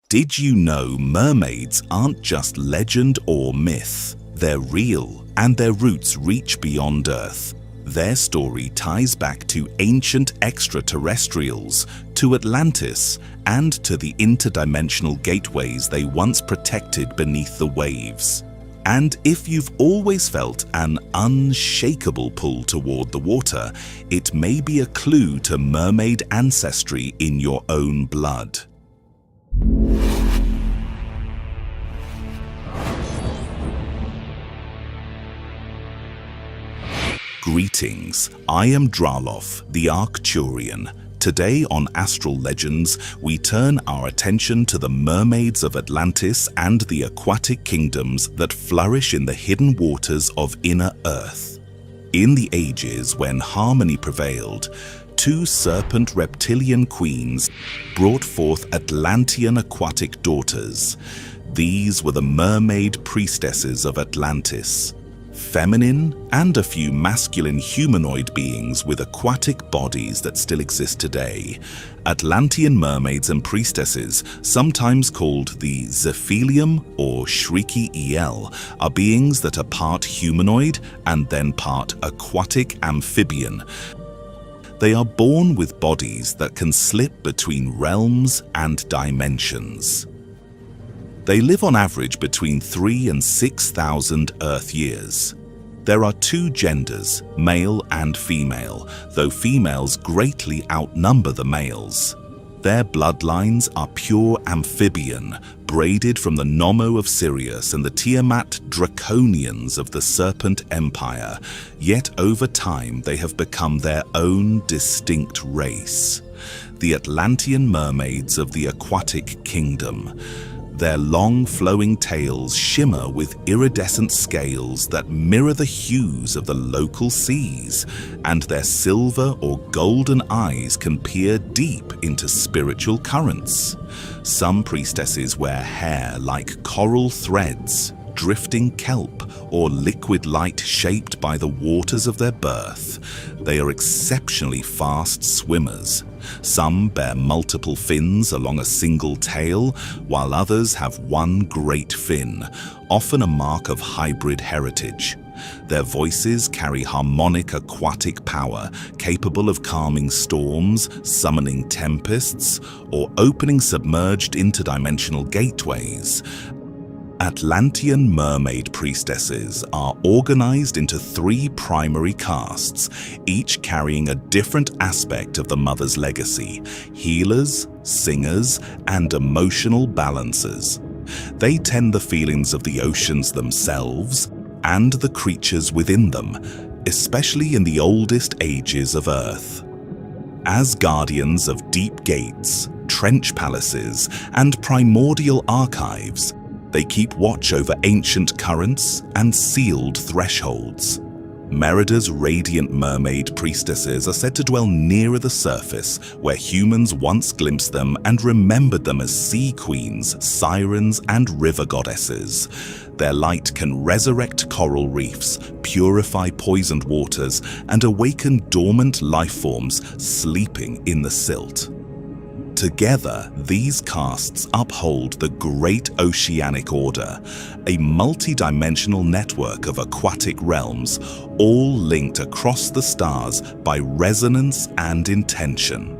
Did you know mermaids aren't just legend or myth? They're real, and their roots reach beyond Earth. Their story ties back to ancient extraterrestrials, to Atlantis, and to the interdimensional gateways they once protected beneath the waves. And if you've always felt an unshakable pull toward the water, it may be a clue to mermaid ancestry in your own blood. Greetings, I am Dralof, the Arcturian. Today on Astral Legends, we turn our attention to the mermaids of Atlantis and the aquatic kingdoms that flourish in the hidden waters of inner Earth. In the ages when harmony prevailed, two serpent reptilian queens brought forth Atlantean aquatic daughters. These were the mermaid priestesses of Atlantis. Feminine and a few masculine humanoid beings with aquatic bodies that still exist today. Atlantean mermaids and priestesses, sometimes called the Zephelium or Shrieky El, are beings that are part humanoid and then part aquatic amphibian. They are born with bodies that can slip between realms and dimensions. They live on average between 3,000 and 6,000 Earth years. There are two genders, male and female, though females greatly outnumber the males. Their bloodlines are pure amphibian, braided from the Nomo of Sirius and the Tiamat Draconians of the Serpent Empire, yet over time they have become their own distinct race. The Atlantean mermaids of the Aquatic Kingdom. Their long flowing tails shimmer with iridescent scales that mirror the hues of the local seas, and their silver or golden eyes can peer deep into spiritual currents. Some priestesses wear hair like coral threads, drifting kelp, or liquid light shaped by the waters of their birth. They are exceptionally fast swimmers. Some bear multiple fins along a single tail, while others have one great fin, often a mark of hybrid heritage. Their voices carry harmonic aquatic power, capable of calming storms, summoning tempests, or opening submerged interdimensional gateways. Atlantean mermaid priestesses are organized into three primary castes, each carrying a different aspect of the mother's legacy: healers, singers, and emotional balancers. They tend the feelings of the oceans themselves and the creatures within them, especially in the oldest ages of Earth. As guardians of deep gates, trench palaces, and primordial archives, they keep watch over ancient currents and sealed thresholds. Merida's radiant mermaid priestesses are said to dwell nearer the surface, where humans once glimpsed them and remembered them as sea queens, sirens, and river goddesses. Their light can resurrect coral reefs, purify poisoned waters, and awaken dormant life forms sleeping in the silt. Together, these castes uphold the Great Oceanic Order, a multi-dimensional network of aquatic realms, all linked across the stars by resonance and intention.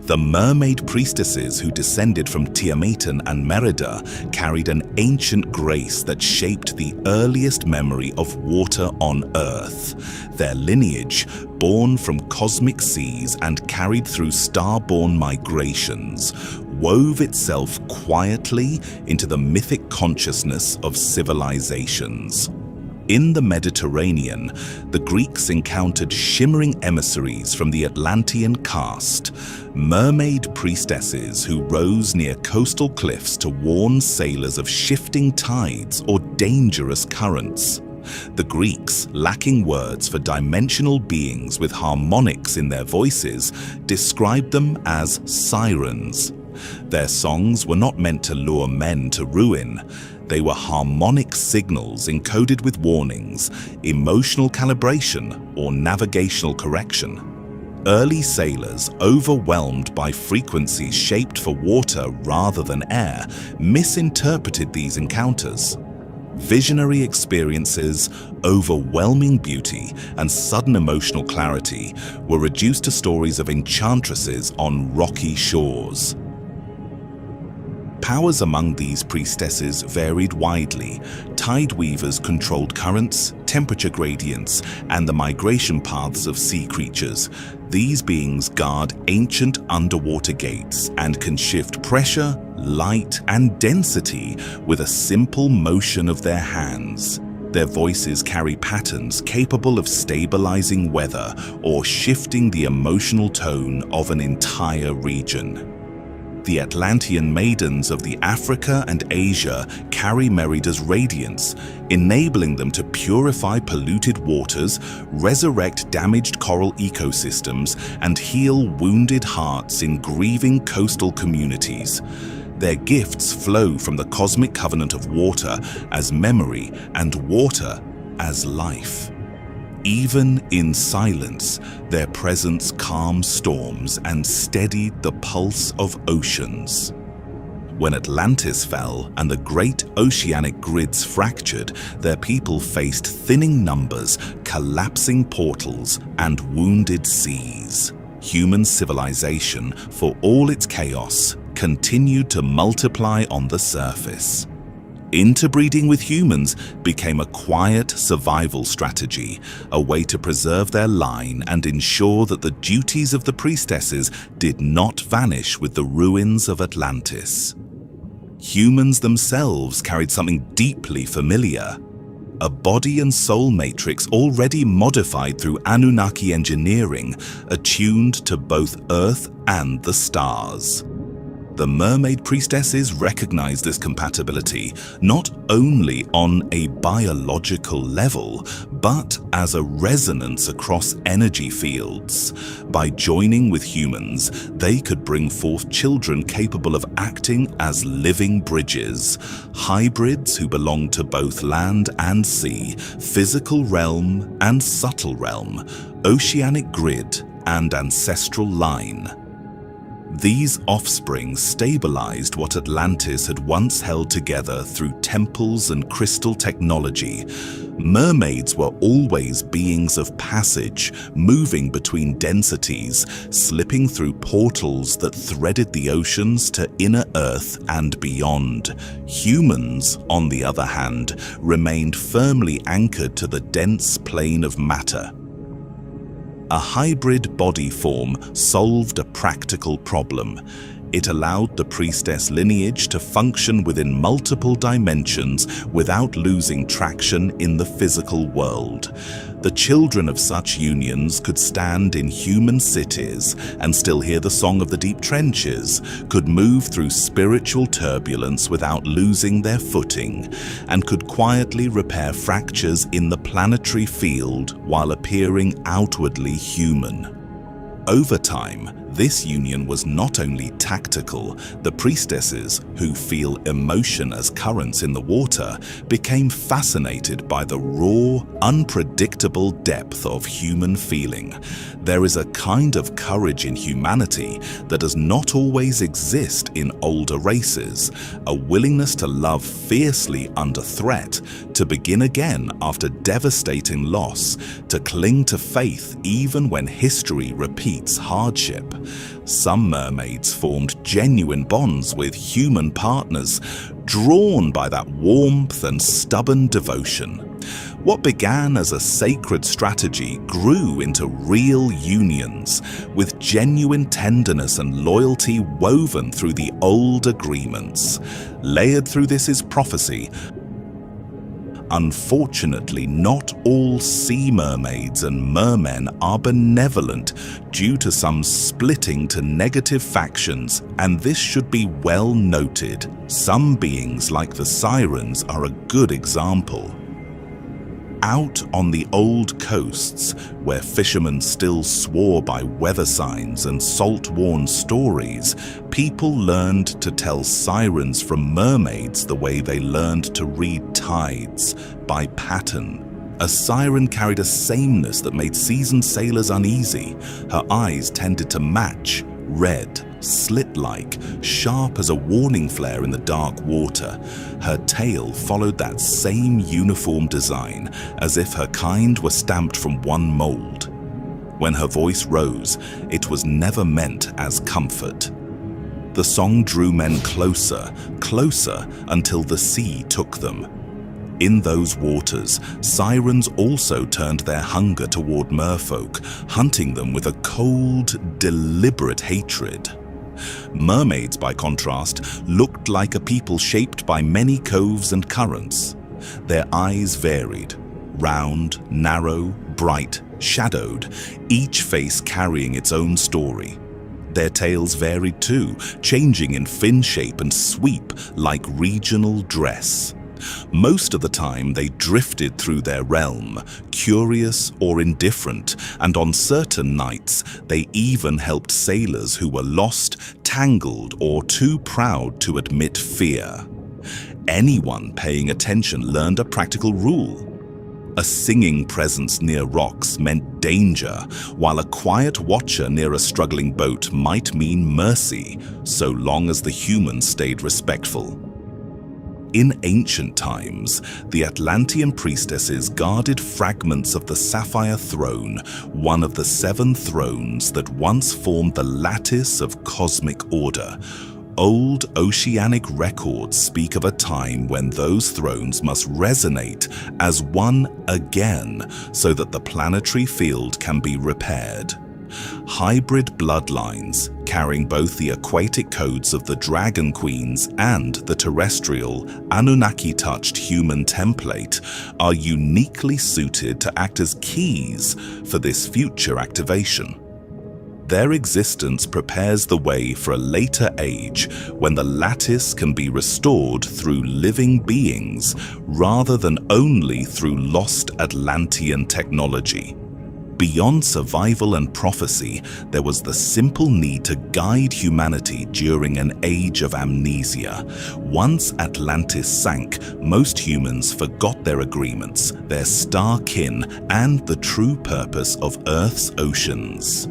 The mermaid priestesses who descended from Tiamat and Merida carried an ancient grace that shaped the earliest memory of water on Earth. Their lineage, born from cosmic seas and carried through star-born migrations, wove itself quietly into the mythic consciousness of civilizations. In the Mediterranean, the Greeks encountered shimmering emissaries from the Atlantean caste, mermaid priestesses who rose near coastal cliffs to warn sailors of shifting tides or dangerous currents. The Greeks, lacking words for dimensional beings with harmonics in their voices, described them as sirens. Their songs were not meant to lure men to ruin. They were harmonic signals encoded with warnings, emotional calibration, or navigational correction. Early sailors, overwhelmed by frequencies shaped for water rather than air, misinterpreted these encounters. Visionary experiences, overwhelming beauty, and sudden emotional clarity were reduced to stories of enchantresses on rocky shores. Powers among these priestesses varied widely. Tide weavers controlled currents, temperature gradients, and the migration paths of sea creatures. These beings guard ancient underwater gates and can shift pressure, light, and density with a simple motion of their hands. Their voices carry patterns capable of stabilizing weather or shifting the emotional tone of an entire region. The Atlantean maidens of the Africa and Asia carry Merida's radiance, enabling them to purify polluted waters, resurrect damaged coral ecosystems, and heal wounded hearts in grieving coastal communities. Their gifts flow from the cosmic covenant of water as memory and water as life. Even in silence, their presence calmed storms and steadied the pulse of oceans. When Atlantis fell and the great oceanic grids fractured, their people faced thinning numbers, collapsing portals, and wounded seas. Human civilization, for all its chaos, continued to multiply on the surface. Interbreeding with humans became a quiet survival strategy, a way to preserve their line and ensure that the duties of the priestesses did not vanish with the ruins of Atlantis. Humans themselves carried something deeply familiar, a body and soul matrix already modified through Anunnaki engineering, attuned to both Earth and the stars. The mermaid priestesses recognized this compatibility not only on a biological level, but as a resonance across energy fields. By joining with humans, they could bring forth children capable of acting as living bridges, hybrids who belong to both land and sea, physical realm and subtle realm, oceanic grid and ancestral line. These offspring stabilized what Atlantis had once held together through temples and crystal technology. Mermaids were always beings of passage, moving between densities, slipping through portals that threaded the oceans to inner Earth and beyond. Humans, on the other hand, remained firmly anchored to the dense plane of matter. A hybrid body form solved a practical problem. It allowed the priestess lineage to function within multiple dimensions without losing traction in the physical world. The children of such unions could stand in human cities and still hear the song of the deep trenches, could move through spiritual turbulence without losing their footing, and could quietly repair fractures in the planetary field while appearing outwardly human. Over time, this union was not only tactical. The priestesses, who feel emotion as currents in the water, became fascinated by the raw, unpredictable depth of human feeling. There is a kind of courage in humanity that does not always exist in older races, a willingness to love fiercely under threat, to begin again after devastating loss, to cling to faith even when history repeats hardship. Some mermaids formed genuine bonds with human partners, drawn by that warmth and stubborn devotion. What began as a sacred strategy grew into real unions, with genuine tenderness and loyalty woven through the old agreements. Layered through this is prophecy. Unfortunately, not all sea mermaids and mermen are benevolent due to some splitting to negative factions, and this should be well noted. Some beings like the sirens are a good example. Out on the old coasts, where fishermen still swore by weather signs and salt-worn stories, people learned to tell sirens from mermaids the way they learned to read tides, by pattern. A siren carried a sameness that made seasoned sailors uneasy. Her eyes tended to match, red, slit-like, sharp as a warning flare in the dark water. Her tail followed that same uniform design, as if her kind were stamped from one mold. When her voice rose, it was never meant as comfort. The song drew men closer, closer, until the sea took them. In those waters, sirens also turned their hunger toward merfolk, hunting them with a cold, deliberate hatred. Mermaids, by contrast, looked like a people shaped by many coves and currents. Their eyes varied, round, narrow, bright, shadowed, each face carrying its own story. Their tails varied too, changing in fin shape and sweep like regional dress. Most of the time they drifted through their realm, curious or indifferent, and on certain nights they even helped sailors who were lost, tangled, or too proud to admit fear. Anyone paying attention learned a practical rule. A singing presence near rocks meant danger, while a quiet watcher near a struggling boat might mean mercy, so long as the humans stayed respectful. In ancient times, the Atlantean priestesses guarded fragments of the Sapphire Throne, one of the 7 thrones that once formed the lattice of cosmic order. Old oceanic records speak of a time when those thrones must resonate as one again so that the planetary field can be repaired. Hybrid bloodlines, carrying both the aquatic codes of the dragon queens and the terrestrial, Anunnaki-touched human template, are uniquely suited to act as keys for this future activation. Their existence prepares the way for a later age when the lattice can be restored through living beings rather than only through lost Atlantean technology. Beyond survival and prophecy, there was the simple need to guide humanity during an age of amnesia. Once Atlantis sank, most humans forgot their agreements, their star kin, and the true purpose of Earth's oceans.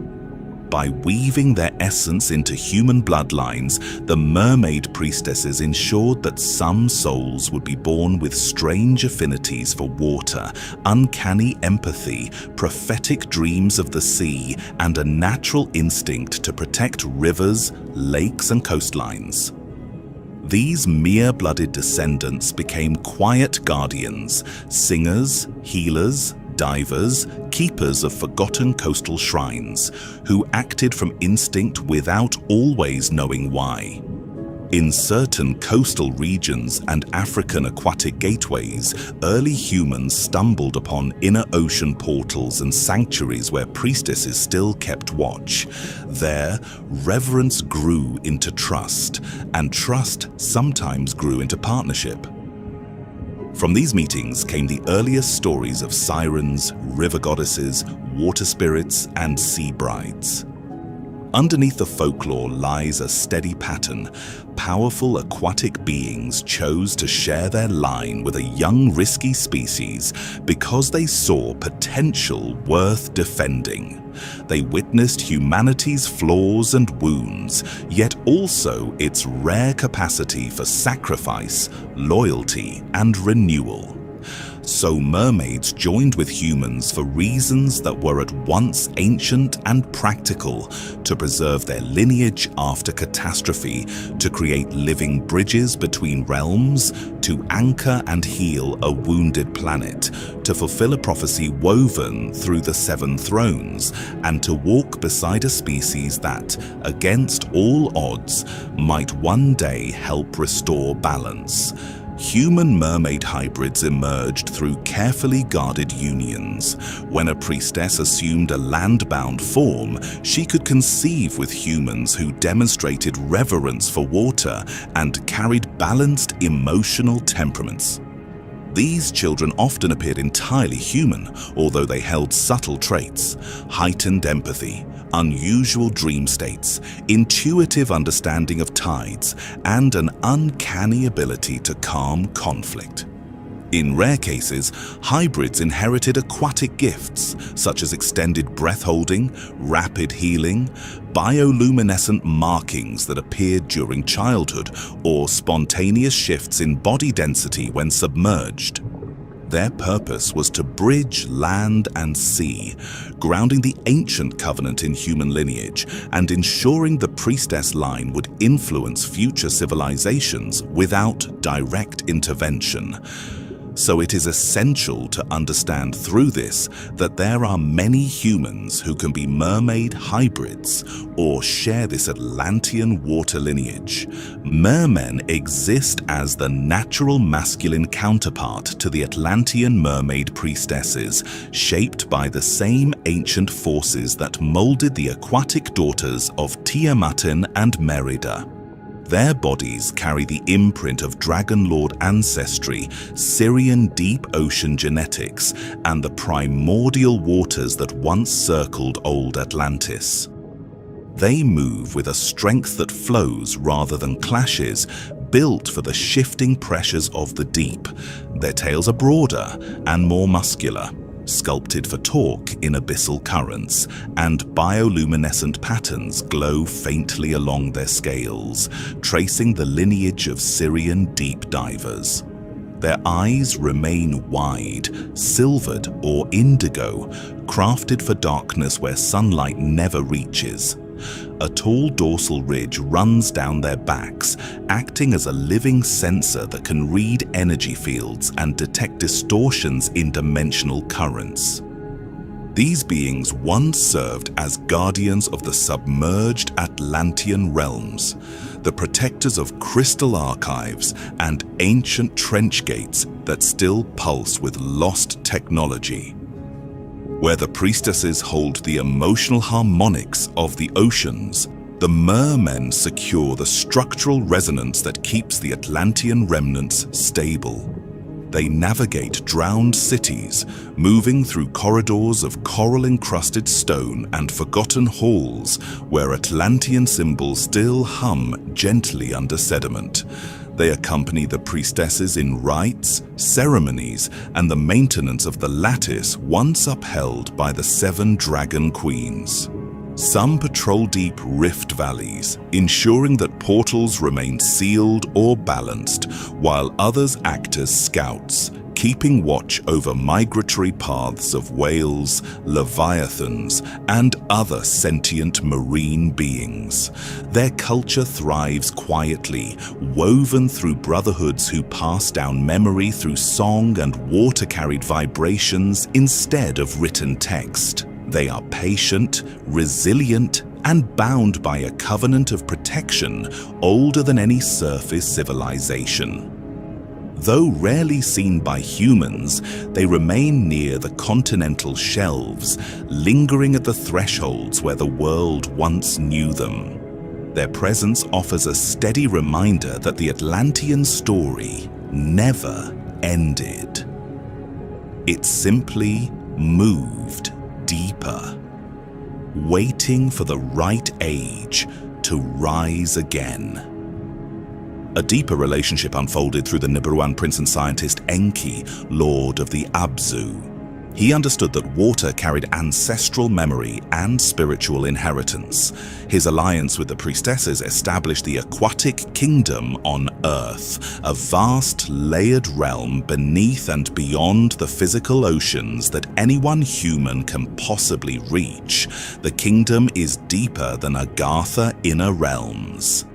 By weaving their essence into human bloodlines, the mermaid priestesses ensured that some souls would be born with strange affinities for water, uncanny empathy, prophetic dreams of the sea, and a natural instinct to protect rivers, lakes, and coastlines. These mere-blooded descendants became quiet guardians, singers, healers, divers, keepers of forgotten coastal shrines, who acted from instinct without always knowing why. In certain coastal regions and African aquatic gateways, early humans stumbled upon inner ocean portals and sanctuaries where priestesses still kept watch. There, reverence grew into trust, and trust sometimes grew into partnership. From these meetings came the earliest stories of sirens, river goddesses, water spirits, and sea brides. Underneath the folklore lies a steady pattern. Powerful aquatic beings chose to share their line with a young, risky species because they saw potential worth defending. They witnessed humanity's flaws and wounds, yet also its rare capacity for sacrifice, loyalty, and renewal. So mermaids joined with humans for reasons that were at once ancient and practical, to preserve their lineage after catastrophe, to create living bridges between realms, to anchor and heal a wounded planet, to fulfill a prophecy woven through the 7 thrones, and to walk beside a species that, against all odds, might one day help restore balance. Human-mermaid hybrids emerged through carefully guarded unions. When a priestess assumed a land-bound form, she could conceive with humans who demonstrated reverence for water and carried balanced emotional temperaments. These children often appeared entirely human, although they held subtle traits: heightened empathy, unusual dream states, intuitive understanding of tides, and an uncanny ability to calm conflict. In rare cases, hybrids inherited aquatic gifts such as extended breath-holding, rapid healing, bioluminescent markings that appeared during childhood, or spontaneous shifts in body density when submerged. Their purpose was to bridge land and sea, grounding the ancient covenant in human lineage and ensuring the priestess line would influence future civilizations without direct intervention. So it is essential to understand through this that there are many humans who can be mermaid hybrids or share this Atlantean water lineage. Mermen exist as the natural masculine counterpart to the Atlantean mermaid priestesses, shaped by the same ancient forces that molded the aquatic daughters of Tiamat and Merida. Their bodies carry the imprint of Dragon Lord ancestry, Sirian deep ocean genetics, and the primordial waters that once circled old Atlantis. They move with a strength that flows rather than clashes, built for the shifting pressures of the deep. Their tails are broader and more muscular, sculpted for torque in abyssal currents, and bioluminescent patterns glow faintly along their scales, tracing the lineage of Sirian deep divers. Their eyes remain wide, silvered or indigo, crafted for darkness where sunlight never reaches. A tall dorsal ridge runs down their backs, acting as a living sensor that can read energy fields and detect distortions in dimensional currents. These beings once served as guardians of the submerged Atlantean realms, the protectors of crystal archives and ancient trench gates that still pulse with lost technology. Where the priestesses hold the emotional harmonics of the oceans, the mermen secure the structural resonance that keeps the Atlantean remnants stable. They navigate drowned cities, moving through corridors of coral-encrusted stone and forgotten halls where Atlantean symbols still hum gently under sediment. They accompany the priestesses in rites, ceremonies, and the maintenance of the lattice once upheld by the 7 dragon queens. Some patrol deep rift valleys, ensuring that portals remain sealed or balanced, while others act as scouts, keeping watch over migratory paths of whales, leviathans, and other sentient marine beings. Their culture thrives quietly, woven through brotherhoods who pass down memory through song and water-carried vibrations instead of written text. They are patient, resilient, and bound by a covenant of protection older than any surface civilization. Though rarely seen by humans, they remain near the continental shelves, lingering at the thresholds where the world once knew them. Their presence offers a steady reminder that the Atlantean story never ended. It simply moved deeper, waiting for the right age to rise again. A deeper relationship unfolded through the Nibiruan prince and scientist Enki, lord of the Abzu. He understood that water carried ancestral memory and spiritual inheritance. His alliance with the priestesses established the Aquatic Kingdom on Earth, a vast, layered realm beneath and beyond the physical oceans that anyone human can possibly reach. The kingdom is deeper than Agartha inner realms.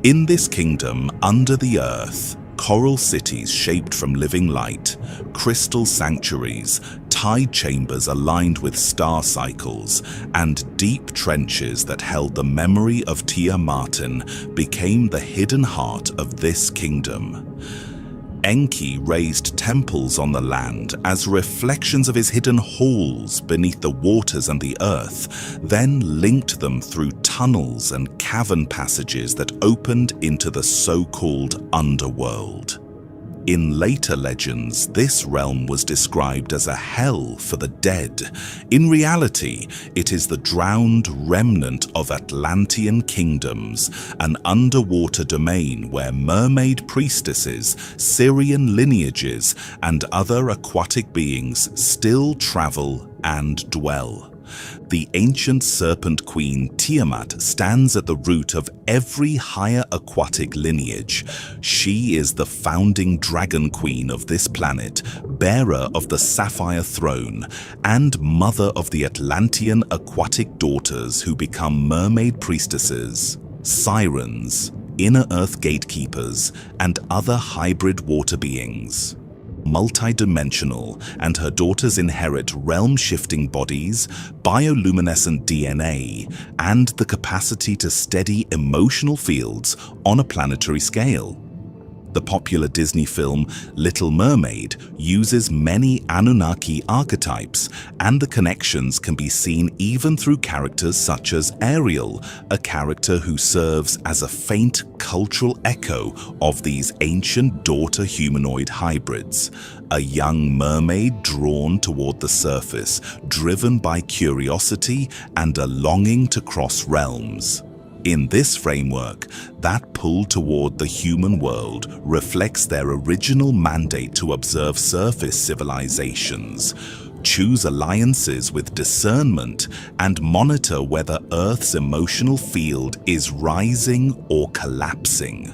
In this kingdom, under the earth, coral cities shaped from living light, crystal sanctuaries, tide chambers aligned with star cycles, and deep trenches that held the memory of Tiamat became the hidden heart of this kingdom. Enki raised temples on the land as reflections of his hidden halls beneath the waters and the earth, then linked them through tunnels and cavern passages that opened into the so-called underworld. In later legends, this realm was described as a hell for the dead. In reality, it is the drowned remnant of Atlantean kingdoms, an underwater domain where mermaid priestesses, Syrian lineages, and other aquatic beings still travel and dwell. The ancient serpent queen Tiamat stands at the root of every higher aquatic lineage. She is the founding dragon queen of this planet, bearer of the sapphire throne, and mother of the Atlantean aquatic daughters who become mermaid priestesses, sirens, inner earth gatekeepers, and other hybrid water beings. Multidimensional, and her daughters inherit realm-shifting bodies, bioluminescent DNA, and the capacity to steady emotional fields on a planetary scale. The popular Disney film Little Mermaid uses many Anunnaki archetypes, and the connections can be seen even through characters such as Ariel, a character who serves as a faint cultural echo of these ancient daughter humanoid hybrids, a young mermaid drawn toward the surface, driven by curiosity and a longing to cross realms. In this framework, that pull toward the human world reflects their original mandate to observe surface civilizations, choose alliances with discernment, and monitor whether Earth's emotional field is rising or collapsing.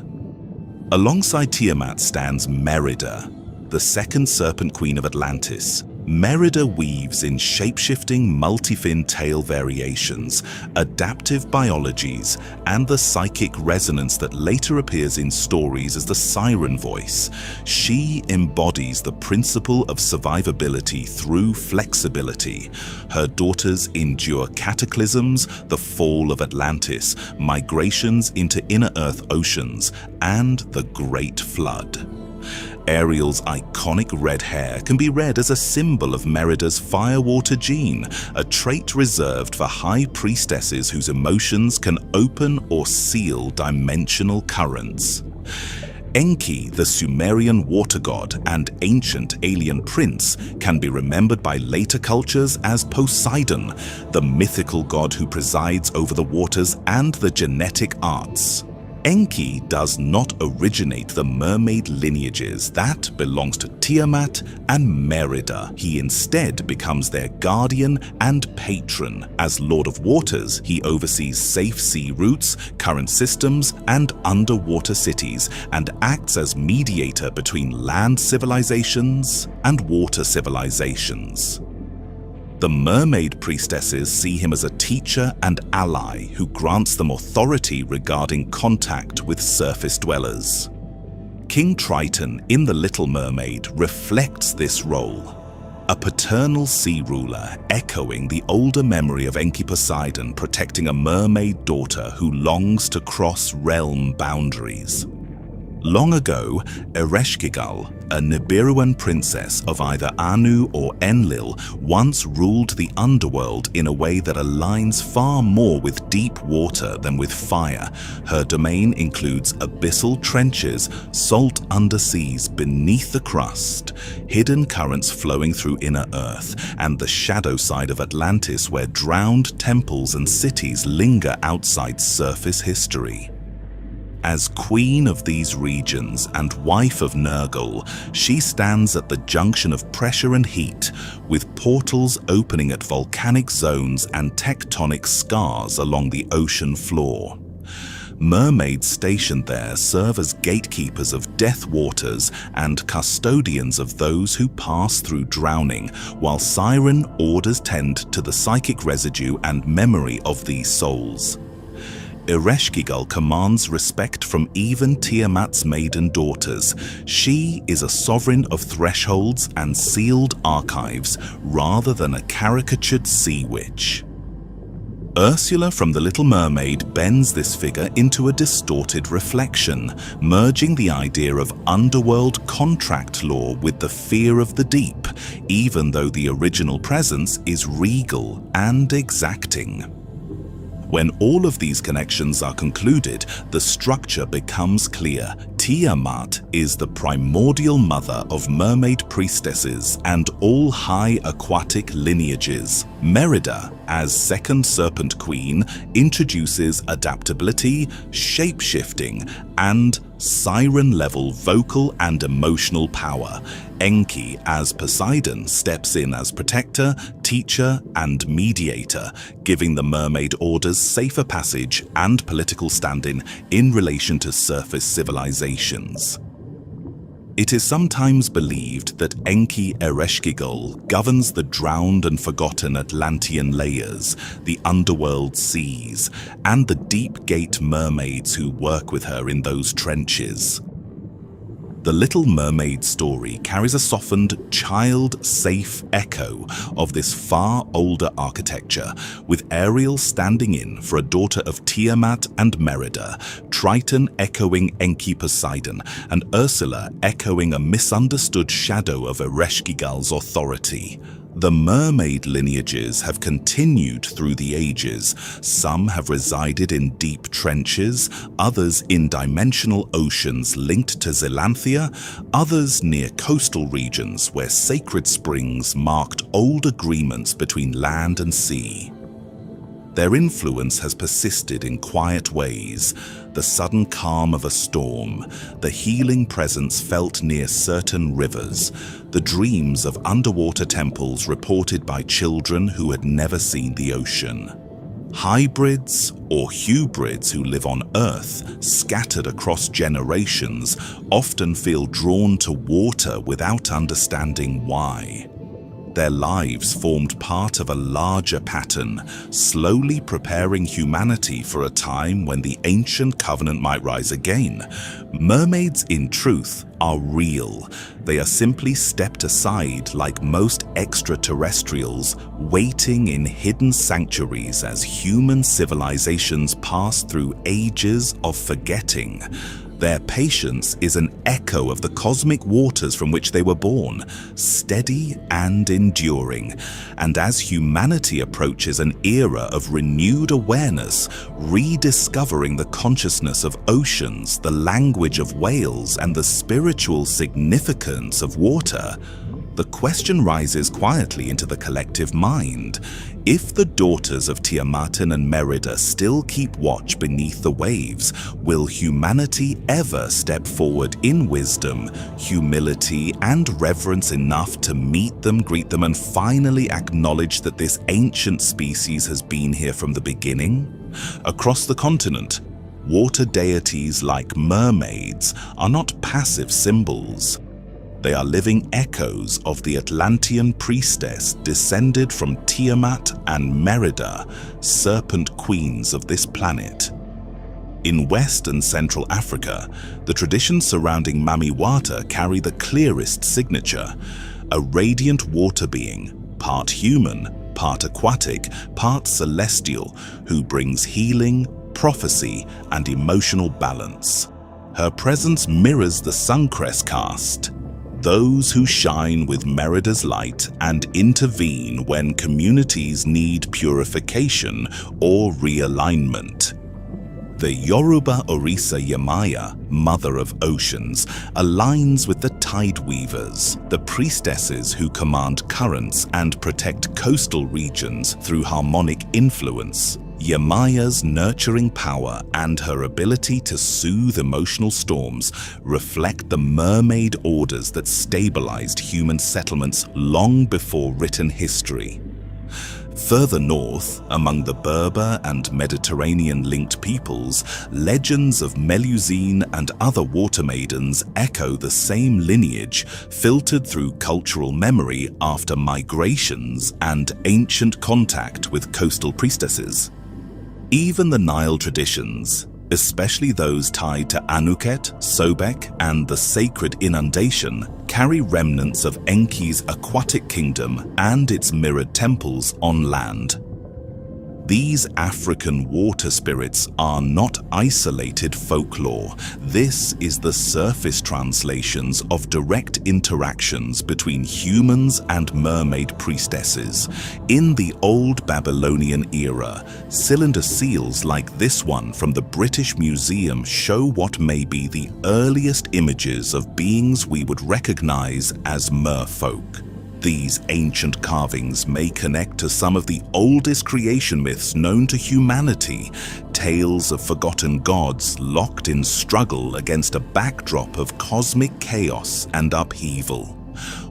Alongside Tiamat stands Merida, the second serpent queen of Atlantis. Merida weaves in shape-shifting multi-fin tail variations, adaptive biologies, and the psychic resonance that later appears in stories as the siren voice. She embodies the principle of survivability through flexibility. Her daughters endure cataclysms, the fall of Atlantis, migrations into inner Earth oceans, and the Great Flood. Ariel's iconic red hair can be read as a symbol of Merida's firewater gene, a trait reserved for high priestesses whose emotions can open or seal dimensional currents. Enki, the Sumerian water god and ancient alien prince, can be remembered by later cultures as Poseidon, the mythical god who presides over the waters and the genetic arts. Enki does not originate the mermaid lineages. That belongs to Tiamat and Merida. He instead becomes their guardian and patron. As Lord of Waters, he oversees safe sea routes, current systems, and underwater cities, and acts as mediator between land civilizations and water civilizations. The mermaid priestesses see him as a teacher and ally who grants them authority regarding contact with surface dwellers. King Triton in The Little Mermaid reflects this role, a paternal sea ruler echoing the older memory of Enki Poseidon protecting a mermaid daughter who longs to cross realm boundaries. Long ago, Ereshkigal, a Nibiruan princess of either Anu or Enlil, once ruled the underworld in a way that aligns far more with deep water than with fire. Her domain includes abyssal trenches, salt underseas beneath the crust, hidden currents flowing through inner Earth, and the shadow side of Atlantis where drowned temples and cities linger outside surface history. As queen of these regions and wife of Nergal, she stands at the junction of pressure and heat, with portals opening at volcanic zones and tectonic scars along the ocean floor. Mermaids stationed there serve as gatekeepers of death waters and custodians of those who pass through drowning, while siren orders tend to the psychic residue and memory of these souls. Ereshkigal commands respect from even Tiamat's maiden daughters. She is a sovereign of thresholds and sealed archives, rather than a caricatured sea witch. Ursula from The Little Mermaid bends this figure into a distorted reflection, merging the idea of underworld contract law with the fear of the deep, even though the original presence is regal and exacting. When all of these connections are concluded, the structure becomes clear. Tiamat is the primordial mother of mermaid priestesses and all high aquatic lineages. Merida, as second serpent queen, introduces adaptability, shape-shifting, and siren-level vocal and emotional power. Enki, as Poseidon, steps in as protector, teacher, and mediator, giving the mermaid orders safer passage and political standing in relation to surface civilizations. It is sometimes believed that Enki Ereshkigal governs the drowned and forgotten Atlantean layers, the underworld seas, and the deep gate mermaids who work with her in those trenches. The Little Mermaid story carries a softened, child-safe echo of this far older architecture, with Ariel standing in for a daughter of Tiamat and Merida, Triton echoing Enki Poseidon, and Ursula echoing a misunderstood shadow of Ereshkigal's authority. The mermaid lineages have continued through the ages. Some have resided in deep trenches, others in dimensional oceans linked to Zelanthia, others near coastal regions where sacred springs marked old agreements between land and sea. Their influence has persisted in quiet ways, the sudden calm of a storm, the healing presence felt near certain rivers, the dreams of underwater temples reported by children who had never seen the ocean. Hybrids or hubrids who live on Earth, scattered across generations, often feel drawn to water without understanding why. Their lives formed part of a larger pattern, slowly preparing humanity for a time when the ancient covenant might rise again. Mermaids, in truth, are real. They are simply stepped aside like most extraterrestrials, waiting in hidden sanctuaries as human civilizations pass through ages of forgetting. Their patience is an echo of the cosmic waters from which they were born, steady and enduring. And as humanity approaches an era of renewed awareness, rediscovering the consciousness of oceans, the language of whales, and the spiritual significance of water, the question rises quietly into the collective mind. If the daughters of Tiamat and Merida still keep watch beneath the waves, will humanity ever step forward in wisdom, humility, and reverence enough to meet them, greet them, and finally acknowledge that this ancient species has been here from the beginning? Across the continent, water deities like mermaids are not passive symbols. They are living echoes of the Atlantean priestess descended from Tiamat and Merida, serpent queens of this planet. In West and Central Africa, the traditions surrounding Mami Wata carry the clearest signature: a radiant water being, part human, part aquatic, part celestial, who brings healing, prophecy, and emotional balance. Her presence mirrors the Suncrest caste, those who shine with Merida's light and intervene when communities need purification or realignment. The Yoruba Orisa Yemaya, Mother of Oceans, aligns with the Tide Weavers, the priestesses who command currents and protect coastal regions through harmonic influence. Yemaya's nurturing power and her ability to soothe emotional storms reflect the mermaid orders that stabilized human settlements long before written history. Further north, among the Berber and Mediterranean-linked peoples, legends of Melusine and other water maidens echo the same lineage, filtered through cultural memory after migrations and ancient contact with coastal priestesses. Even the Nile traditions, especially those tied to Anunnaki, Sobek, and the sacred inundation, carry remnants of Enki's Aquatic Kingdom and its mirrored temples on land. These African water spirits are not isolated folklore. This is the surface translations of direct interactions between humans and mermaid priestesses. In the old Babylonian era, cylinder seals like this one from the British Museum show what may be the earliest images of beings we would recognize as merfolk. These ancient carvings may connect to some of the oldest creation myths known to humanity, tales of forgotten gods locked in struggle against a backdrop of cosmic chaos and upheaval.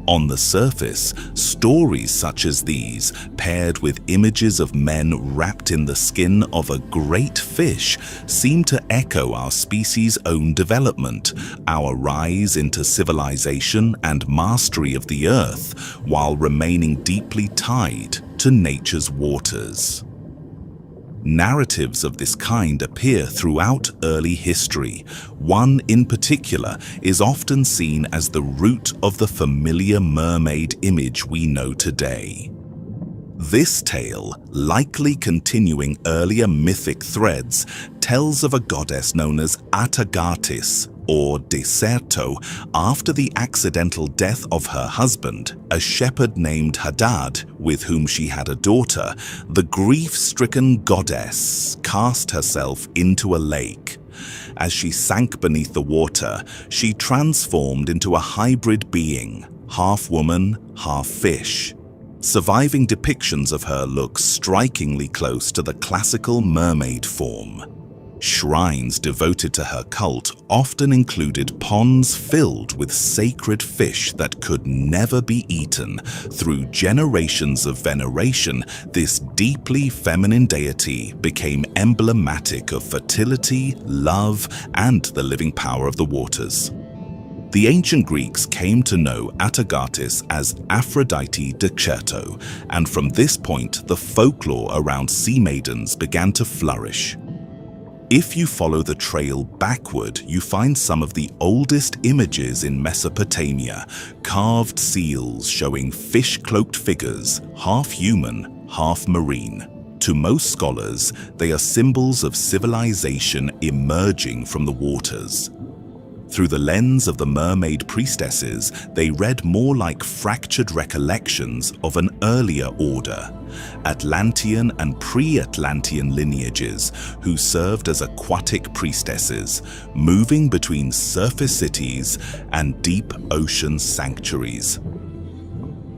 On the surface, stories such as these, paired with images of men wrapped in the skin of a great fish, seem to echo our species' own development, our rise into civilization and mastery of the earth, while remaining deeply tied to nature's waters. Narratives of this kind appear throughout early history. One in particular is often seen as the root of the familiar mermaid image we know today. This tale, likely continuing earlier mythic threads, tells of a goddess known as Atargatis, or Deserto, after the accidental death of her husband, a shepherd named Hadad, with whom she had a daughter. The grief-stricken goddess cast herself into a lake. As she sank beneath the water, she transformed into a hybrid being, half woman, half fish. Surviving depictions of her look strikingly close to the classical mermaid form. Shrines devoted to her cult often included ponds filled with sacred fish that could never be eaten. Through generations of veneration, this deeply feminine deity became emblematic of fertility, love, and the living power of the waters. The ancient Greeks came to know Atargatis as Aphrodite Decerto, and from this point the folklore around sea maidens began to flourish. If you follow the trail backward, you find some of the oldest images in Mesopotamia, carved seals showing fish-cloaked figures, half human, half marine. To most scholars, they are symbols of civilization emerging from the waters. Through the lens of the mermaid priestesses, they read more like fractured recollections of an earlier order, Atlantean and pre-Atlantean lineages who served as aquatic priestesses, moving between surface cities and deep ocean sanctuaries.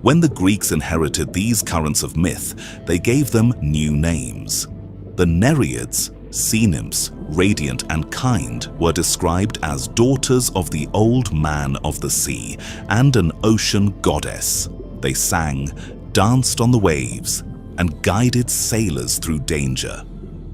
When the Greeks inherited these currents of myth, they gave them new names. The Nereids, sea nymphs, radiant and kind, were described as daughters of the old man of the sea and an ocean goddess. They sang, danced on the waves, and guided sailors through danger.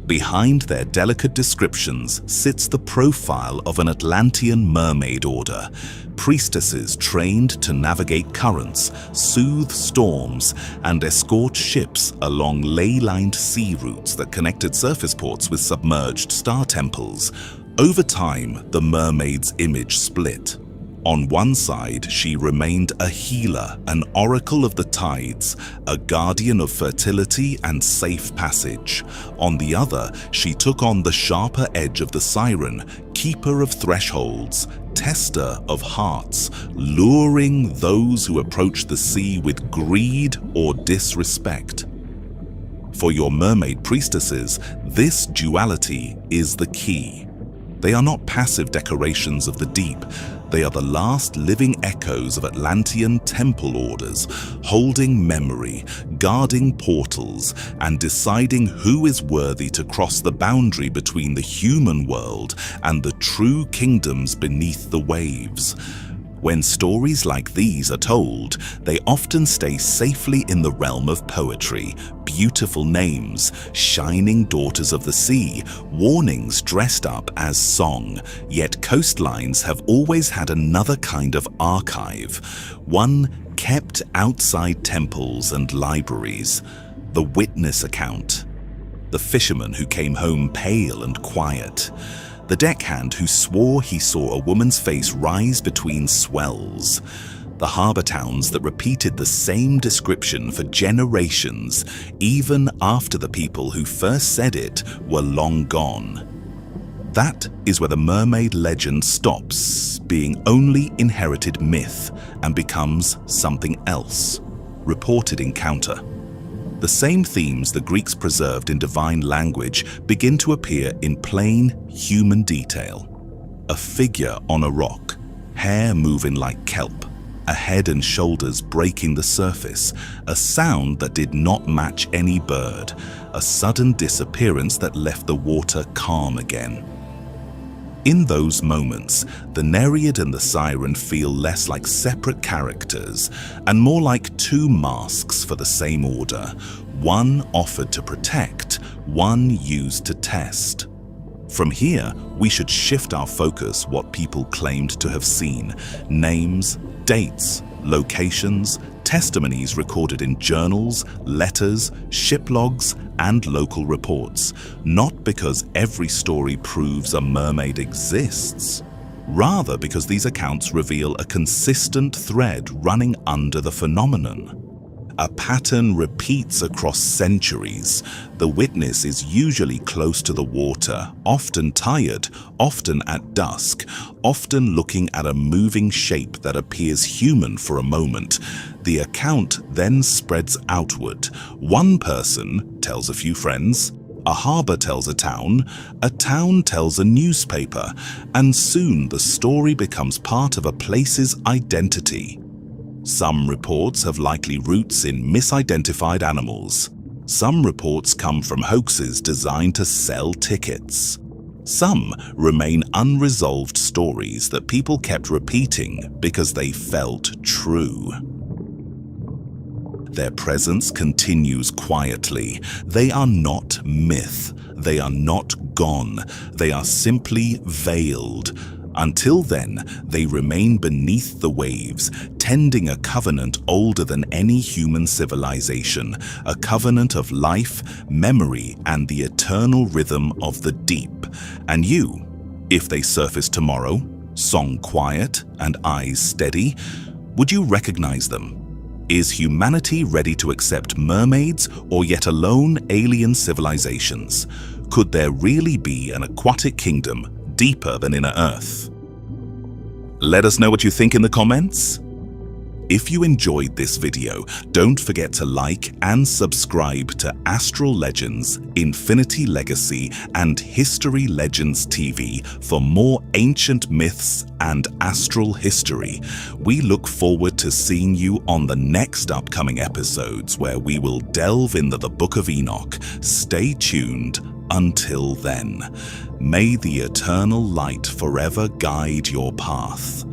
Behind their delicate descriptions sits the profile of an Atlantean mermaid order, priestesses trained to navigate currents, soothe storms, and escort ships along ley-lined sea routes that connected surface ports with submerged star temples. Over time, the mermaid's image split. On one side, she remained a healer, an oracle of the tides, a guardian of fertility and safe passage. On the other, she took on the sharper edge of the siren, keeper of thresholds, tester of hearts, luring those who approach the sea with greed or disrespect. For your mermaid priestesses, this duality is the key. They are not passive decorations of the deep. They are the last living echoes of Atlantean temple orders, holding memory, guarding portals, and deciding who is worthy to cross the boundary between the human world and the true kingdoms beneath the waves. When stories like these are told, they often stay safely in the realm of poetry, beautiful names, shining daughters of the sea, warnings dressed up as song. Yet coastlines have always had another kind of archive, one kept outside temples and libraries, the witness account. The fisherman who came home pale and quiet. The deckhand who swore he saw a woman's face rise between swells. the harbour towns that repeated the same description for generations, even after the people who first said it were long gone. That is where the mermaid legend stops being only inherited myth and becomes something else, reported encounter. The same themes the Greeks preserved in divine language begin to appear in plain human detail. A figure on a rock, hair moving like kelp, a head and shoulders breaking the surface, a sound that did not match any bird, a sudden disappearance that left the water calm again. In those moments, the Nereid and the siren feel less like separate characters and more like two masks for the same order, one offered to protect, one used to test. From here, we should shift our focus what people claimed to have seen: names, dates, locations, testimonies recorded in journals, letters, ship logs, and local reports, not because every story proves a mermaid exists, rather because these accounts reveal a consistent thread running under the phenomenon. A pattern repeats across centuries. The witness is usually close to the water, often tired, often at dusk, often looking at a moving shape that appears human for a moment. The account then spreads outward. One person tells a few friends, a harbour tells a town tells a newspaper, and soon the story becomes part of a place's identity. Some reports have likely roots in misidentified animals. Some reports come from hoaxes designed to sell tickets. Some remain unresolved stories that people kept repeating because they felt true. Their presence continues quietly. They are not myth. They are not gone. They are simply veiled. Until then, they remain beneath the waves, tending a covenant older than any human civilization, a covenant of life, memory, and the eternal rhythm of the deep. And you, if they surface tomorrow, song quiet and eyes steady, would you recognize them? Is humanity ready to accept mermaids or yet alone alien civilizations? Could there really be an aquatic kingdom deeper than inner Earth? Let us know what you think in the comments. If you enjoyed this video, don't forget to like and subscribe to Astral Legends, Infinity Legacy, and History Legends TV for more ancient myths and astral history. We look forward to seeing you on the next upcoming episodes where we will delve into the Book of Enoch. Stay tuned. Until then, may the eternal light forever guide your path.